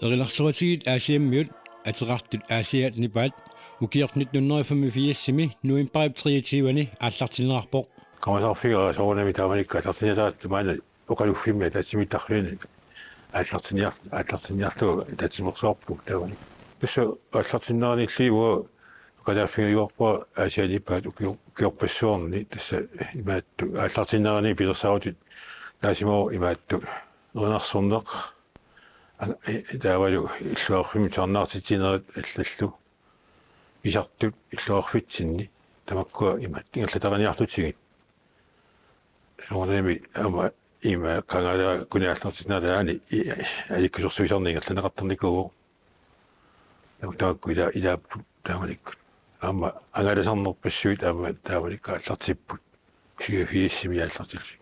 Erillarsuatiit aasiammiut ateqartut aasiaat nipaat ukiornit 1985 nuimparitriitiivani aallartinnerarpoq Kamasarfiga soornami taamanikka atartiniasaat tumaana uqaluffimmi tatsimitarluini aallartiniarlu tatsimorsoorpu taamani tussa aallartinneraniilliivu qalaaffigiuarpa aasianipaat ukiorpassuarni tassa imaattu aallartinnerani pilersaarutut taasimo imaattu nernarsorneq taavalu illuarfimi tarnaartitinerat аллаллу isartut illuarfitsinni tamakkua imat ingerlataraniarlutigit soornami ama ima kangala kuniallartinnaalaani alikkusorsuisarni ingerlaneqartarnikuugu tamakku ilaappu taamanikku ama angalasarnerpassuit ama taamanikka allartipput fiissimi allartilsi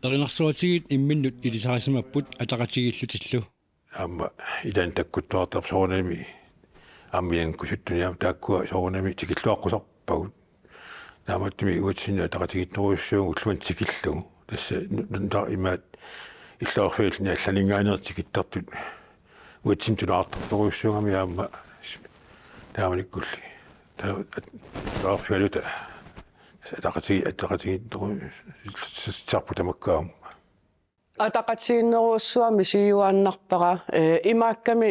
Erillarsuatiit imminnut ilisarisimapput ataqatigillutillu amma ilan takkuttuartar soornami ammian kusuttuniam taakkua soornami tikilluaqqusarpagut naamattumi uatsinna ataqatigittoruussuugu ulluman tikillugu tassa nunta imaat illuarfiilni allaningaanерtikittartut uatsim tunaartartoruussuugami aamma taamanikkulli taarfialuta ataqatigittoruussarpu tamakkaam атақатсииннеруссуами сиюааннарпара имаакками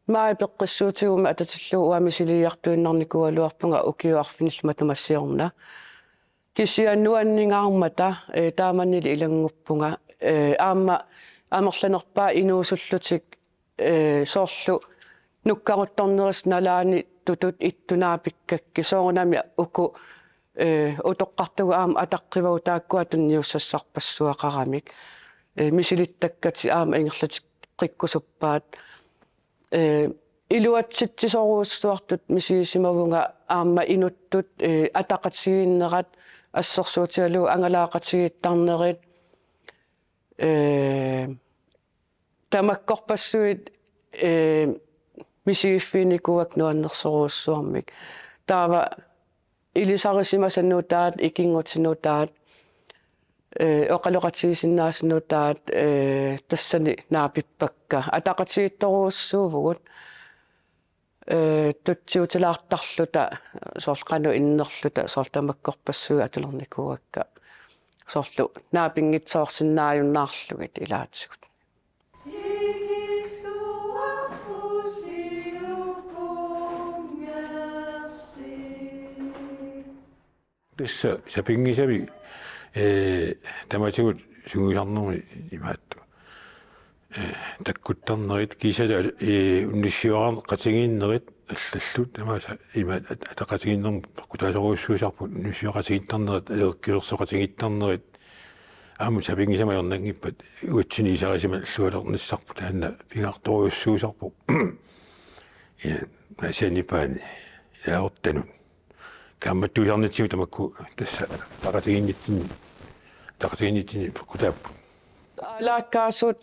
маапеққиссуутигума ататиллу уами силиартуиннарникуалуарпунга укиуарфиниллма тумассиорна кисианнуаннингаармата тааманнили илангуппунга аама амерланерпаа инуусуллутик соорлу нуккарутторнерис налаани тутут иттунаапиккакки соорнами уку утоққартугу аама атаққивау тааккуатун ниуссассарпассуақарамик мисилиттаккати аама ингерлатик қиккусуппаат илуатситсисоруussуартут мисигисимавунга аама инуттут атақатсигииннерат ассерсуутигалу ангалаақатсигиттарнерит тамаккорпассуит мисигиффиникуак нуаннерсоруuссуармик таава илисарисимасаннуутаат икингутсинуутаат оқалоқатсигисиннаасинуутаат тассани наапиппакка атақатсигитторуuссуувгут тутсиутилаартарлута соорлқану иннерлута соорлтамаккорпассуи атулерникуакка соорлу наапингитсоорсиннааюннаарлугит илаатсигут Tässä sapingisami tamatut sunguisarnermi imaattu takkuttarnerit kisala unnissioraan qatingiinnerit аллаллут тамаса имаат атақатигиннерм кутаасоруuссуусарпут унниссиоқатигиттарнерит алеркилерсоқатигиттарнерит ааму сапингисамаернангиппат уатсинисарисима аллуалерниссарпу таанна пингаарторуuссуусарпу насянипаани яортанут камматтуисарнитсигу тамакку тасса тақатигинниттини кутааппу алааккаасут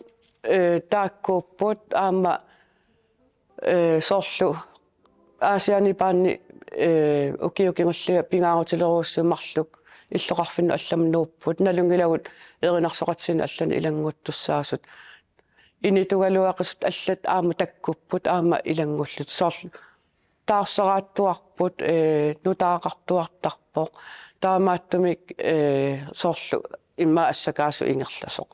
тааккууппут аама соорлу аасианипаанни укиукингуллига пингаарутилеруuссумарлук иллоқарфинну алламнууппут налунгилагут эринарсоқатсина аллани илангуттуссаасут инитугалуақисут аллат аама таккуппут аама илангуллут соорлу таарсерааттуарпут нутаақартуартарпоқ таамааттумик соорлу имма ассакаасу ингерласоқ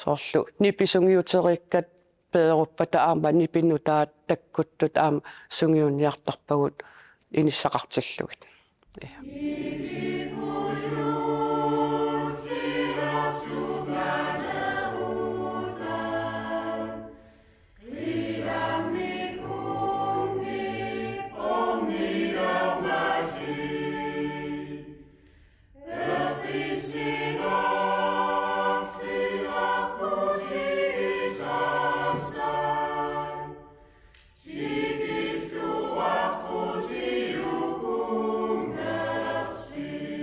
соорлу ниписунгиутериккат пееруппата аама нипиннутаат таккуттут аама сунгиунниартарпагут иниссақартиллугит See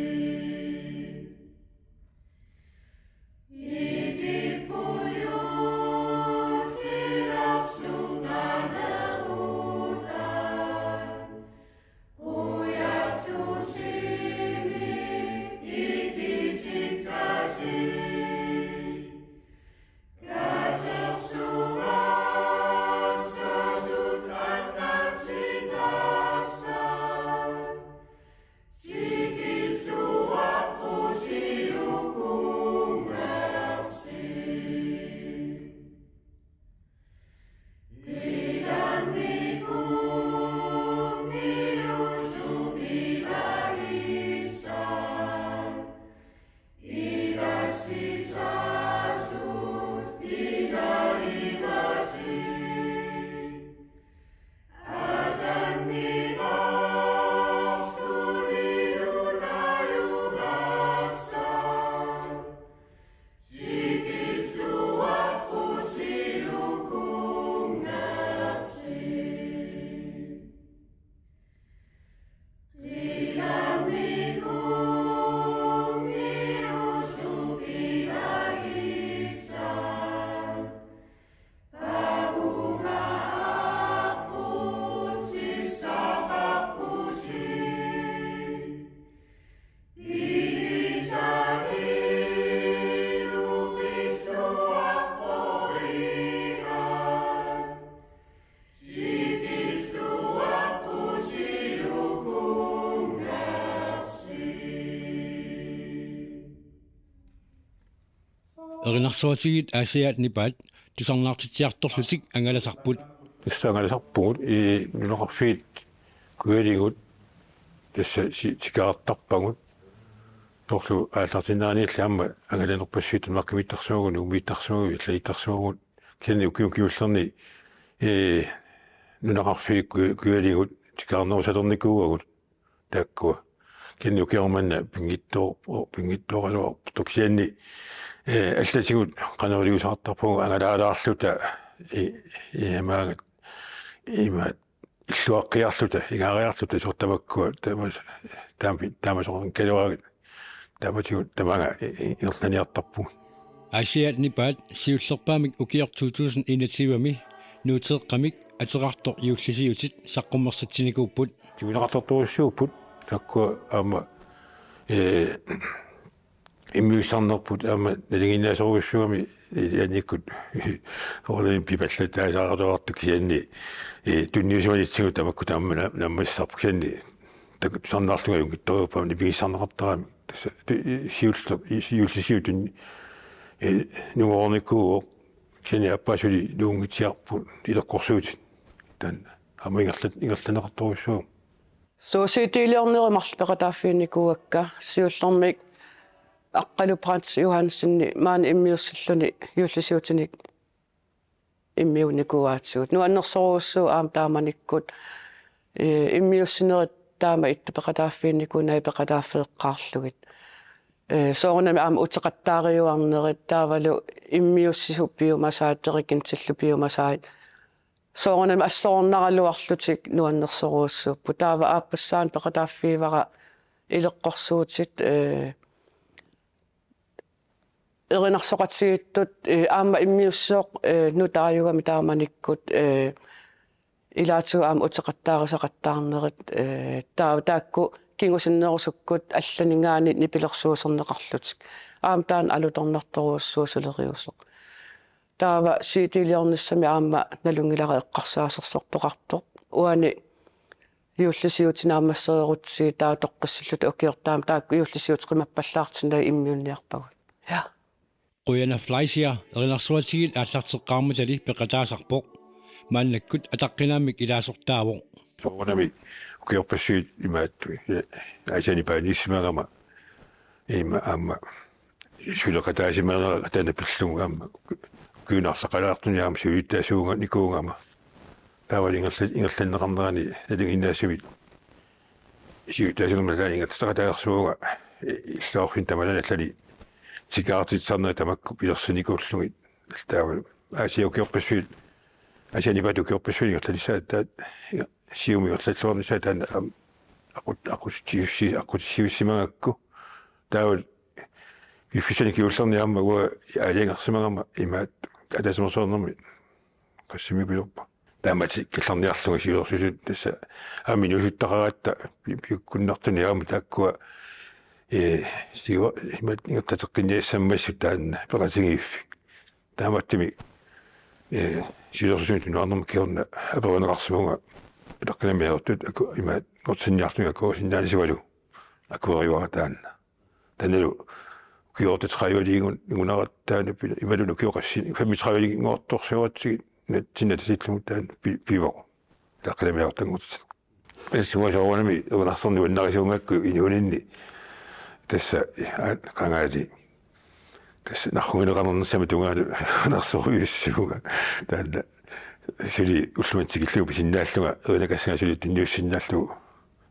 Erinarsuatigit aasiaat nipaat tusarnaartitiartorlutik angalasarput. Tissangalasarpugut nunoqarfiit kualigut tassa sikaartarpagut torlu aallartinaaniilli amma angalanерпассуит маркимиттарсуугуни умииттарсуугу иллаитарсуугут кенни укиуллерни нунақарфиик kualigut сикаарнерусалерникуугут тааккуа кенни укиарманна пингиттооралуар токсианни аллатигут канерилиусаартарпугу ангалаалаарлута имаагат имаат иллуаққиарлута игаариарлута сортамаккуа таамасорн калуагит тааматигут тамага ирланиартарпу Aasiaat nipaat siullerpaamik ukior 2021-ми нуутеэққамик атерартор иуллисиутит саққуммерсатсинигууппут тигунеқартортуруссууппут таккуа аама иммиуссарнерпут аама налигиннаасоруссуами яниккут орнин пипаллатаасааратуартук сианни тунниусуманитсигу тамакку тааммана наммассарпу сианни такут сарнаарлуга юнгитторууппаамни пигиссарнеқартарами тасса сиуллисиутун нуорникуу кени аппасули нуунгитсиарпут илеққорсуутит таан аама ингерланеқарторуссуу суусиитиилиорнеримарлпеқатааффиинникууакка сиуллэрмик аққалу Франц Йоханссенни маани иммиуссиллуни юуллисиутиник иммиуникуаатсуут нуаннерсоруussuu аам тааманиккут иммиуссинерит таама иттупеқатааффиинникуунай пеқатааффеэққаарлугит соорнами аама утеқаттаариуарнерит таавалу иммиуссисуппиумасааттерикинтиллупиумасаат соорнами ассоорнаралуарлутик нуаннерсоруussууппу таава ааппассаан пеқатааффиивара илеққорсуутит эринарсоқатсигиттут аама иммиуссооқ нутааюгами тааманиккут илаатсуга аама утеқаттаарисақаттаарнерит таакку кингусиннерусуккут алланингаани нипилерсуусернеқарлутик аама таан алуторнерторуussуусулериусоқ таава сиитилиорниссами аама налунгилара эққарсаасерсортоқартоқ уани юуллисиутинаамассерерутси таа тоққиссиллут окиортаама таакку юуллисиутеқимаппаллаартинаа иммиунниарпагут я Qoyana Fleisia erinarsuatigit ааллартеққармутали пеқатаасарпоқ мааннаккут атаққинаамик илаасортаавоқ соорнами укиорпассуит имааттуи аасани пааниссимагама има аама сулеқатаасимаанера атана пиллугу аама кюнарлақалаартуниаама сулиттаасууга никуугама таавалингерланнеқарнерани налигиннаасумит сиутаасунермалаани ингаттақатаерсууга иллоорфин тамаланаллали сикаартитсарнера тамакку пилерсиникууллугит таавал аасиукиорпассуит асянипатукиорпассуит ингерлалисаат сиумиорллуарнисаа таана aquttiussimaangakku taawal iffisanikиуллерниарма уа алиангерсимагама имаат атасимерсуарнерми qassimipilerpa таамати килларниарлуга сиуерсусут тасса аминусуттақараатта пиуккуннартуниарма тааккуа сиуа имаат ингертатеққинниассаммассут таанна пеқатигииффи тааматтими сиуерсусут нуарнерма киорна аперунеқарсимунга таққинамиартут аку имаат гортсинниартуга коосиннаалисуалу акуариуара таанна танелу киортетраюалигун игунарат таана ималуну киоқассини фамитраюалиги ngortorsuatsигит натсиннатасиллумут таан пиво таққинамиартангутс эсуасоорнами угнарсерни уннарисуунгакку инуунинни тасса қангаали тасса нахуинеқарнернссами тунгаалу нарсоруйуссууга таанна сили уллуматсигиллугу писиннааллуга эринакассага сили тинниуссиннааллугу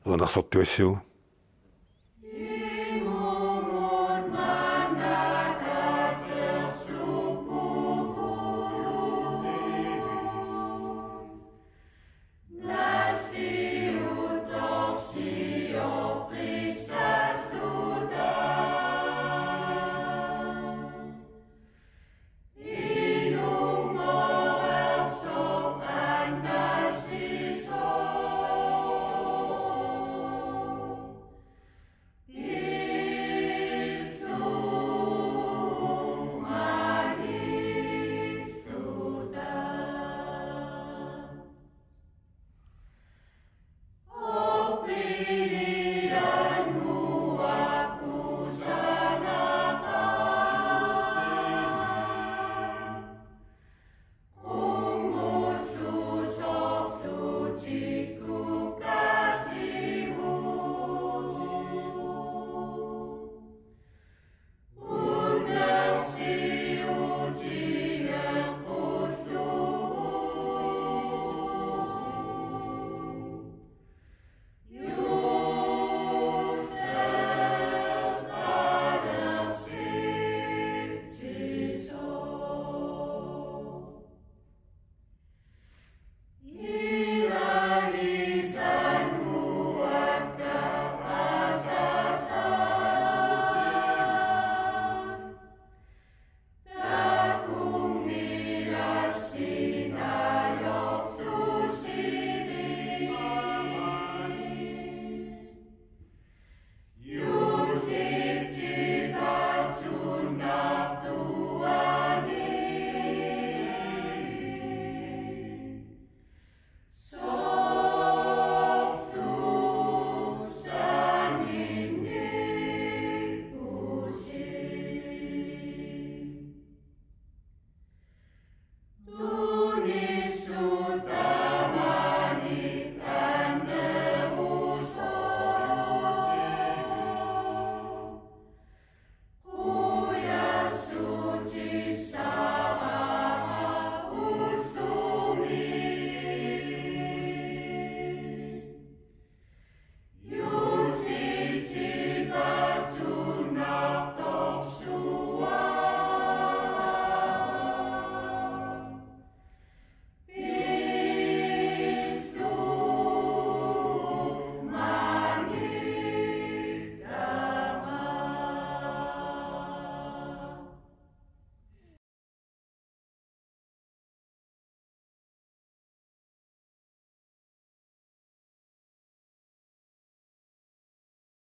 эрнарсортуассуу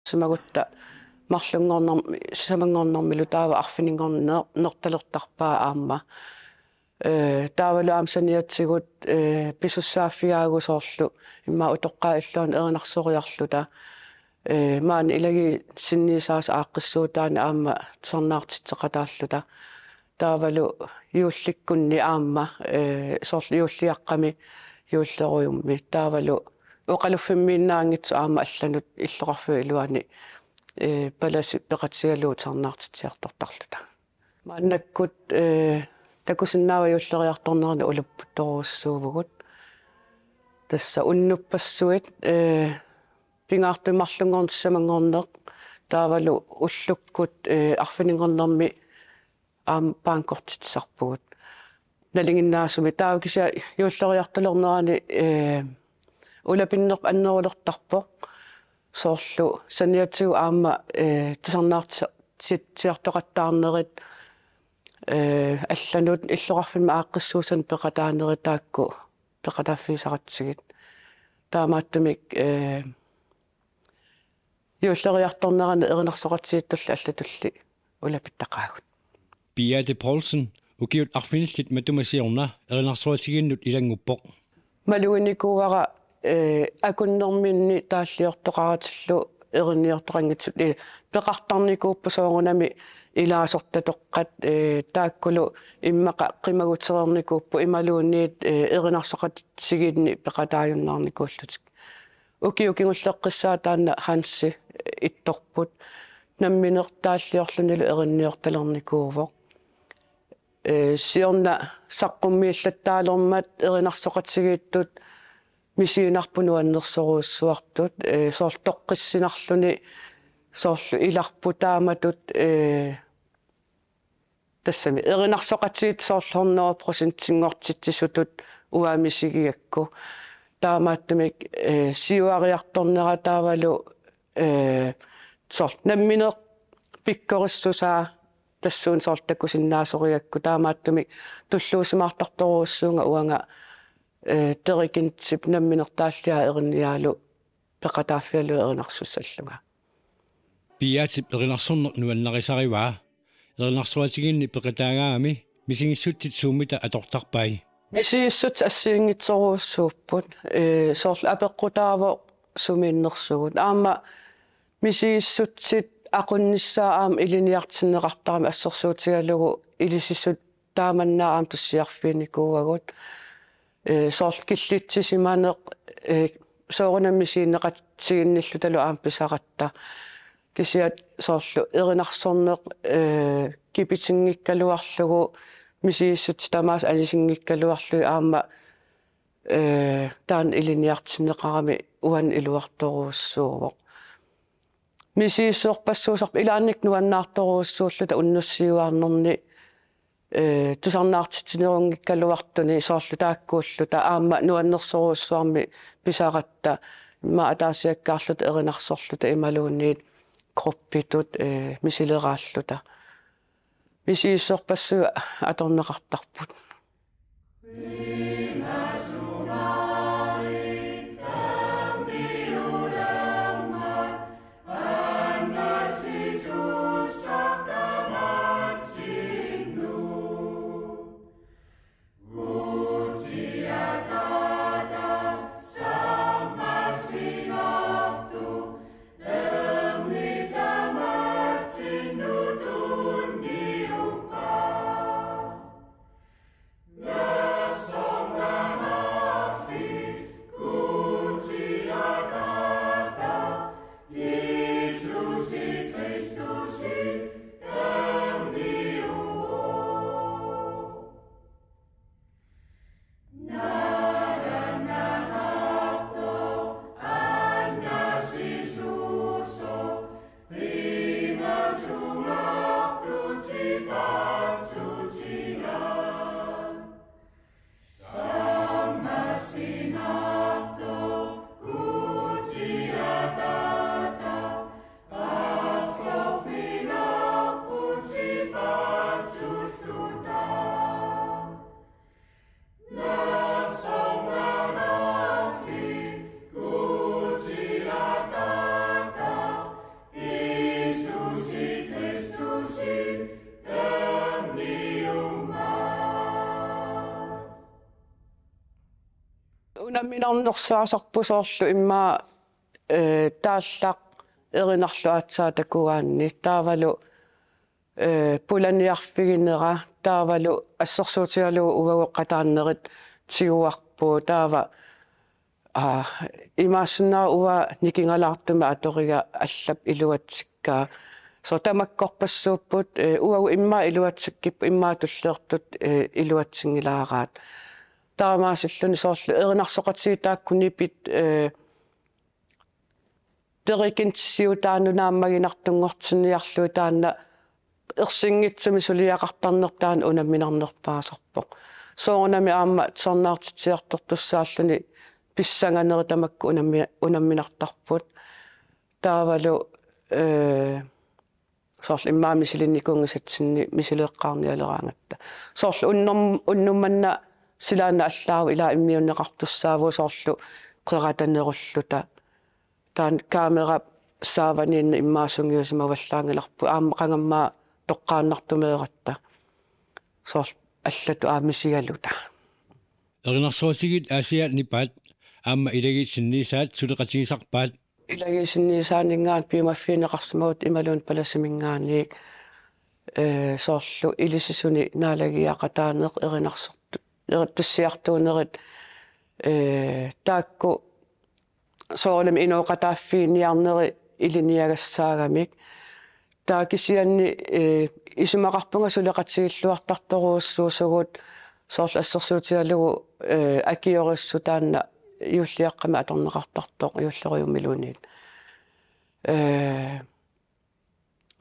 Simagutta mарлungornor samangornormilu taava arfiningorner nertalertarpaa aamma taavalu aamsaniatsigut pisussaaffiaagusoorlu imma utoqqaa illuan erinarsoриарлута маани илаги синнисаас ааққиссуутаани аама сорнаартитсеқатааллута таавалу юулликкунни аама соорлу юуллиаққами юуллеруйумми таавалу оқалуффиммииннаангитсу аама алланут иллоқарфу илуани паласи пеқатсигалуу сорнаартитсиартортарлута мааннаккут такусиннаава юуллериарторнерни улуппутторуссуувгут тасса уннуппассуит пингаартумарлунгорнссамангорнеқ таавалу уллуккут арфинингорнерми аам паанкортитсарпугут налингиннаасуми таавкися юуллериартулернерани улапиннерп аннерулертарпо соорлу саниатсигу аама тисарнаартиартоқаттаарнерит алланут иллоқарфимма ааққиссуусан пеқатаанеритаакку пеқатааффисаратсигит таамааттумик юуллериарторнерани эринарсоқатсииттулла аллатулли улапиттақаагут Beate Poulsen ukiut arfinillit matumasiorna erinarsуатигиннут илангуппоқ малуиникуара акуннэрминни тааллиортоқаратиллу эринниортоқангитсут пеқартарникууппу соорунами илаасортатоққат тааккулу иммақа қимагутерерникууппу ималуунниит эринарсоқатсигинни пеқатааюннаарникууллутик укиукингуллеққиссаа таанна ханси ittorput намминертааллиорлунилу эринниорталерникуувоқ сиорна саққуммииллаттаалермат эринарсоқатсигииттут мисиинарпуну аннерсоруussуартут соорлтоққиссинарлуни соорлу иларпутааматут тассами эринарсоқатсиит соорлорноо процентингортитсисутут уаамисигиакку таамааттумик сиуариарторнера таавалу сорт намминеқ пиккориссусаа тассуун соортаккусиннаасориакку таамааттумик туллуусимаартарторуuссуунга уанга терикинтсип намминертааллиа эринниаалу пеқатааффиалу эринарсуссаллунга Beate erinarsорнер нуаннарисариваа эринарсуатигинни пеқатаагаами мисигиссутсит суумита атортарпай мисииссут ассиингитсоруussууппут соорлу апеққутааво сумииннерсугут аама мисииссутсит aqunnissaa aam iliniartinneqartarami assersuutigalugu ilisissut taamannaa aam tussiarfiinikuuagut soorl killitsisimaneq soorunamisiinneqatsiginnillu talu aam pisaqatta kisiat soorlu erinarsorneq kipitinngikkaluarlugu misiissut tamaas alisingikkaluarlu aama taan iliniartinneqarami uan iluartoruussuuvoq мисииссуорпассуусарп илаанник нуаннаарторуussууллута уннуссиуаарнерни тусарнаартитинерунгиккалуартуни соорлу тааккууллута аама нуаннерсоруuссуарми писаратта имма атаасиаккаарлута эринарсорлута ималуунниит группитут мисилерааллута мисииссуорпассуа аторнеқартарпут song Iornersaasarpusорlu imma taallaq erinarlu aatsaa takuaanni taavalu pulaniarfiginera taavalu assorsuutigalu uvagoqqataannerit tiguarpuu taava имаассунаа уа никингalaartuma аторига аллап илуатсиккаа сотамаккорпассууппут уагу иммаа илуатсиккиппу иммаа туллеертут илуатсингилаараат таамаасиллуни соорлу эринарсоқатсигитааккунипит терикинтсиутаанунааммагинартунгортинниарлуу таанна ерсингитсами сулиақартарнертаан унамминарнерпаасарпоқ соорнами аама сорнаартитсиартортуссааллуни писсанганери тамакку унамминартарпут таавалу соорлу иммаа мисилинникунгасатсинни мисилеэққарниалераангатта соорлу уннумманна силаана аллаару ила иммиуннеқартуссааву соорлу қератанеруллута таан камера сааваниинна иммаасунгиусимаваллаангиларпу аама қангаммаа тоққааннартумеератта соорлу аллату аамисигалута эринарсуутигит аасиаат нипаат аама илагиитсинниисаат сулеқатигисарпаат илагиисинниисаанингаат пиумаффиинеқарсимавут ималуун паласимингаанник соорлу илисисуни наалагиақатаанеқ эринарсерту туссиартуунерит таакку соолами инооқатааффииниарнери илиниагассаагамик таакисианни исумақарпунга сулеқатигиллуартарторууссуусугут соорлу ассерсуутигалугу акиориссу таанна юуллиаққама аторнеқартартоқ юуллериуммилуунит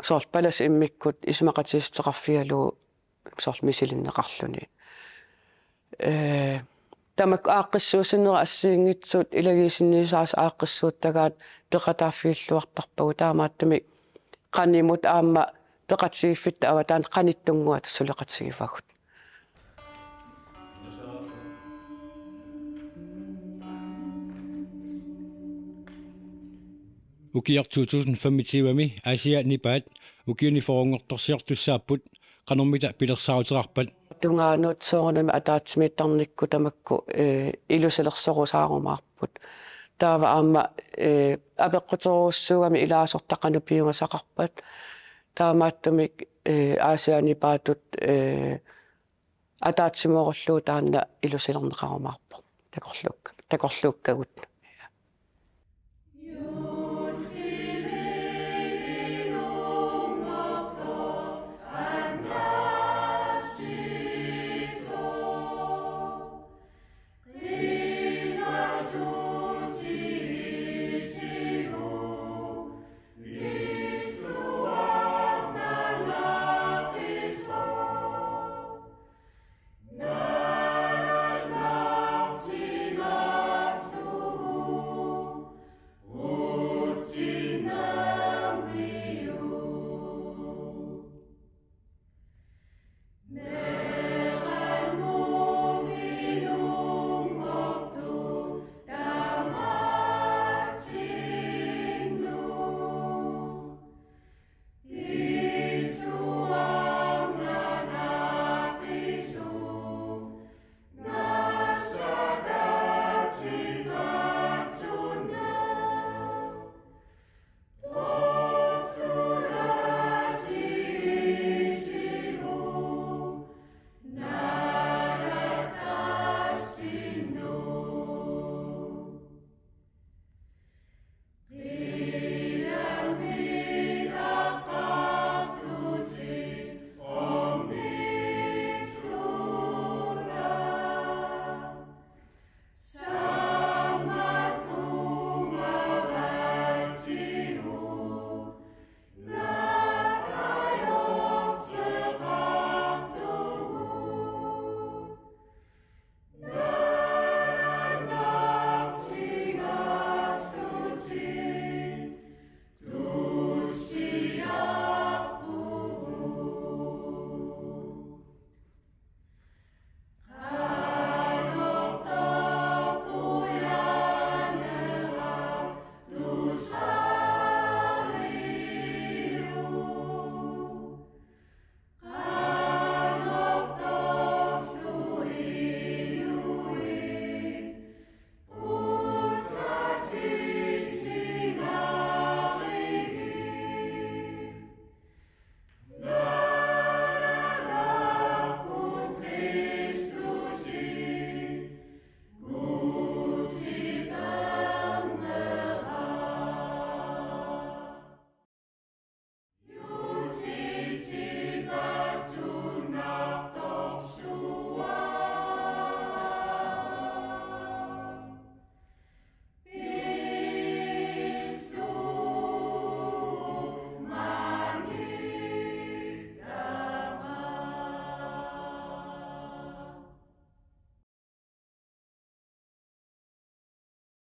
соорлу палас иммиккут исумақатигистеқарфигалугу соорлу мисилиннеқарлуни тамак ааққиссуусиннера ассиингитсуут илагиисинниисаас ааққиссууттагаат пеқатааффииллуартарпагу таамааттами qaнимут аама пеқатигиффитта аватаан qaниттунгуат сулеқатигифагут Ukiar 2025 Asia nipaat ukiuni foronngortorsiartussaaput qanormita pilersaaruterarpat tungaanut soornami ataatsimiittarnikku tamakku iluselersorusaarumаарput taava aama apeqquteruussuugami ilaasortaqanu piungasaqarpat taamaattumik Asia nipaatut ataatsimuorullu taanna iluselerneqarumaarpo takorluukkagut